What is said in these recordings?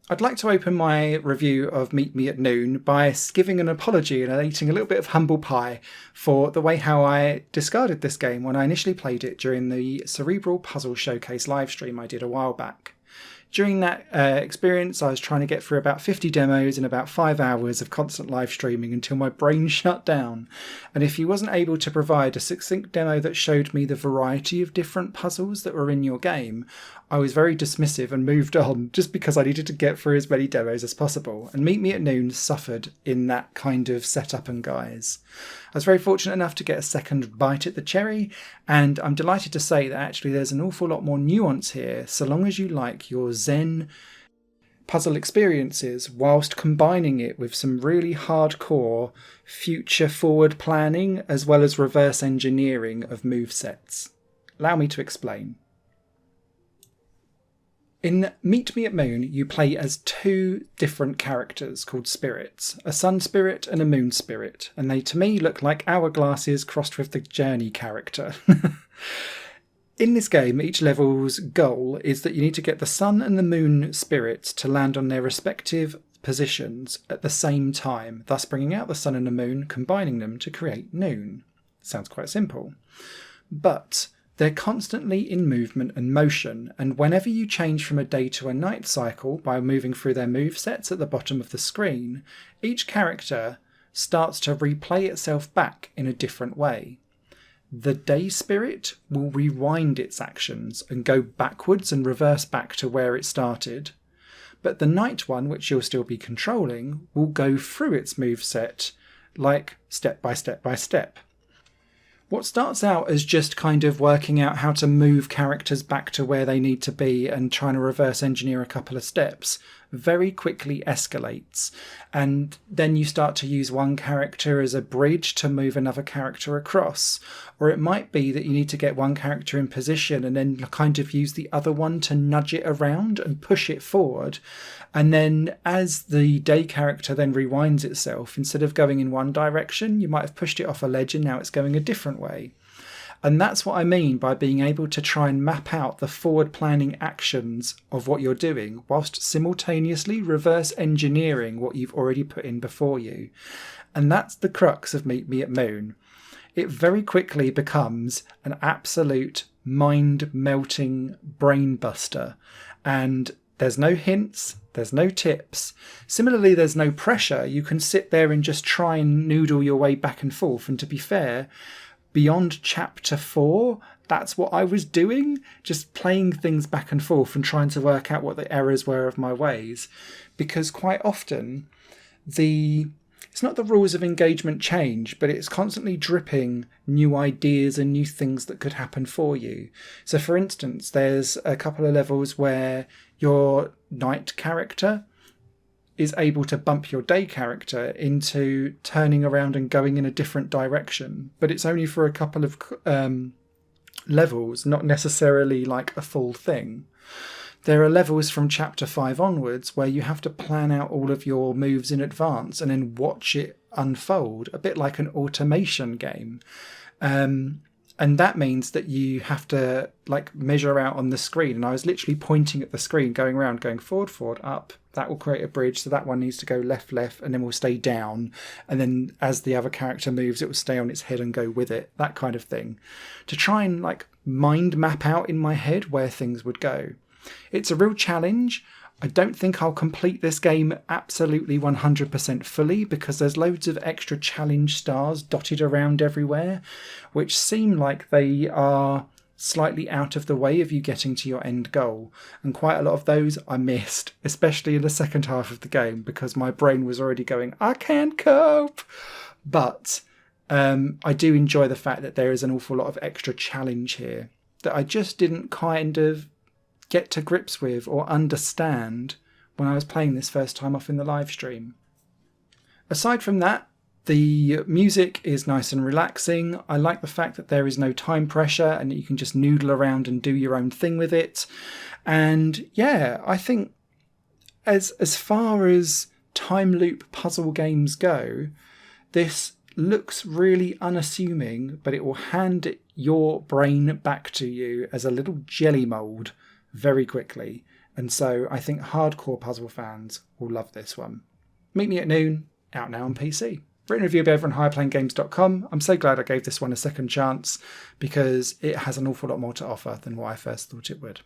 I'd like to open my review of Meet Me at Noon by giving an apology and eating a little bit of humble pie for the way how I discarded this game when I initially played it during the Cerebral Puzzle Showcase livestream I did a while back. During that experience, I was trying to get through about 50 demos in about 5 hours of constant live streaming until my brain shut down. And if you wasn't able to provide a succinct demo that showed me the variety of different puzzles that were in your game, I was very dismissive and moved on just because I needed to get through as many demos as possible. And Meet Me at Noon suffered in that kind of setup and guise. I was very fortunate enough to get a second bite at the cherry, and I'm delighted to say that actually there's an awful lot more nuance here, so long as you like your Zen puzzle experiences whilst combining it with some really hardcore future forward planning as well as reverse engineering of movesets. Allow me to explain. In Meet Me at Noon, you play as two different characters called spirits, a sun spirit and a moon spirit, and they to me look like hourglasses crossed with the Journey character. In this game, each level's goal is that you need to get the sun and the moon spirits to land on their respective positions at the same time, thus bringing out the sun and the moon, combining them to create Noon. Sounds quite simple. But they're constantly in movement and motion, and whenever you change from a day to a night cycle by moving through their movesets at the bottom of the screen, each character starts to replay itself back in a different way. The day spirit will rewind its actions and go backwards and reverse back to where it started, but the night one, which you'll still be controlling, will go through its moveset like step by step by step. What starts out as just kind of working out how to move characters back to where they need to be and trying to reverse engineer a couple of steps very quickly escalates, and then you start to use one character as a bridge to move another character across, or it might be that you need to get one character in position and then kind of use the other one to nudge it around and push it forward, and then as the day character then rewinds itself, instead of going in one direction, you might have pushed it off a ledge and now it's going a different way. And that's what I mean by being able to try and map out the forward planning actions of what you're doing whilst simultaneously reverse engineering what you've already put in before you. And that's the crux of Meet Me at Noon. It very quickly becomes an absolute mind-melting brain buster. And there's no hints, there's no tips. Similarly, there's no pressure. You can sit there and just try and noodle your way back and forth. And to be fair, beyond chapter 4, that's what I was doing, just playing things back and forth and trying to work out what the errors were of my ways. Because quite often, it's not the rules of engagement change, but it's constantly dripping new ideas and new things that could happen for you. So for instance, there's a couple of levels where your night character is able to bump your day character into turning around and going in a different direction. But it's only for a couple of levels, not necessarily like a full thing. There are levels from chapter 5 onwards where you have to plan out all of your moves in advance and then watch it unfold, a bit like an automation game. And that means that you have to measure out on the screen. And I was literally pointing at the screen, going around, going forward, forward, up. That will create a bridge. So that one needs to go left, left, and then we'll stay down. And then as the other character moves, it will stay on its head and go with it. That kind of thing. To try and mind map out in my head where things would go. It's a real challenge. I don't think I'll complete this game absolutely 100% fully because there's loads of extra challenge stars dotted around everywhere, which seem like they are slightly out of the way of you getting to your end goal. And quite a lot of those I missed, especially in the second half of the game because my brain was already going, I can't cope. But I do enjoy the fact that there is an awful lot of extra challenge here that I just didn't kind of get to grips with or understand when I was playing this first time off in the live stream. Aside from that, the music is nice and relaxing. I like the fact that there is no time pressure and that you can just noodle around and do your own thing with it. And yeah, I think as far as time loop puzzle games go, this looks really unassuming, but it will hand your brain back to you as a little jelly mold very quickly. and so I think hardcore puzzle fans will love this one. Meet Me at Noon, out now on PC. Written review of over on higherplayinggames.com. I'm so glad I gave this one a second chance because it has an awful lot more to offer than what I first thought it would.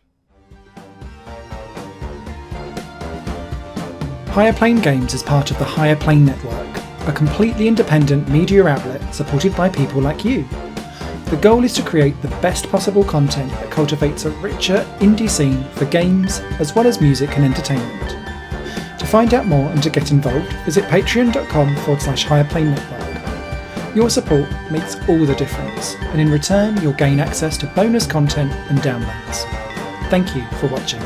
Higher Plane Games is part of the Higher Plane Network, a completely independent media outlet supported by people like you. The goal is to create the best possible content that cultivates a richer indie scene for games as well as music and entertainment. To find out more and to get involved, visit patreon.com/higherplane-network. Your support makes all the difference, and in return you'll gain access to bonus content and downloads. Thank you for watching.